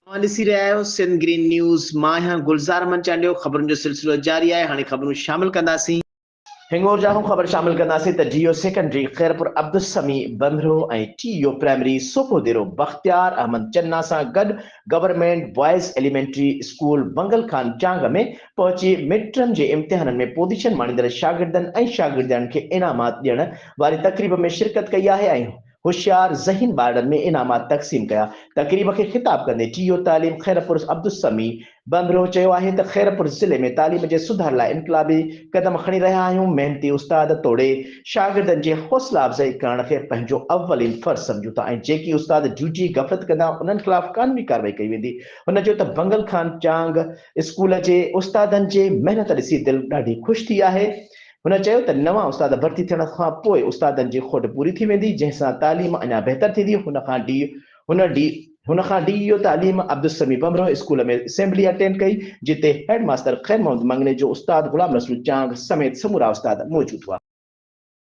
ॾिसी रहिया आहियो सिंध ग्रीन न्यूज़। मां आहियां गुलज़ार मंचालियो। ख़बरुनि जो सिलसिलो जारी आहे। हाणे ख़बरूं शामिल कंदासीं। हिंगोर जा ख़बर शामिल कंदासीं त जीओ सेकेंडरी खैरपुर अब्दुल समी बमरो ऐं टीओ प्राइमरी सोपोदेरो बख्तियार अहमद चन्ना सां गॾु गवर्नमेंट बॉयज़ एलिमेंट्री स्कूल बंगल खान चांग में पहुची मिड टर्म जे इम्तिहाननि में पोज़ीशन माणींदड़ शागिर्दनि ऐं शागिर्दियुनि खे इनामात ॾियण वारी तक़रीब में शिरकत कई आहे ऐं होशियार ज़हीन ॿारनि में इनामात तक़सीम कया। तक़रीब खे ख़िताब कंदे टीओ तालीम खैरपुर अब्दुल समी बमरो चयो आहे त खैरपुर ज़िले में तालीम जे सुधार लाइ इनकलाबी क़दम खणी रहिया आहियूं। मेहनती उस्ताद तोड़े शागिर्दनि जी हौसला अफ़ज़ाई करण खे पंहिंजो अवलीन फ़र्ज़ सम्झूं था ऐं जेकी उस्ताद ड्यूटी गफ़लत कंदा उन्हनि ख़िलाफ़ कानूनी कार्रवाई कई वेंदी। हुन चयो त बंगल खान चांग स्कूल जे उस्तादनि जे महिनत ॾिसी दिलि ॾाढी ख़ुशि थी आहे। हुन चयो त नवां उस्ताद भर्ती थियण खां पोइ उस्तादनि जी खोट पूरी थी वेंदी, जंहिंसां तालीम अञा बहितर थींदी। हुन खां डी तालीम अब्दुल समी बमरो स्कूल में असेंबली अटेंड कई, जिते हेड मास्टर खैर मोहम्मद मंगने जो उस्ताद गुलाम रसूल चांग समेत समूरा उस्ताद मौजूद हुआ।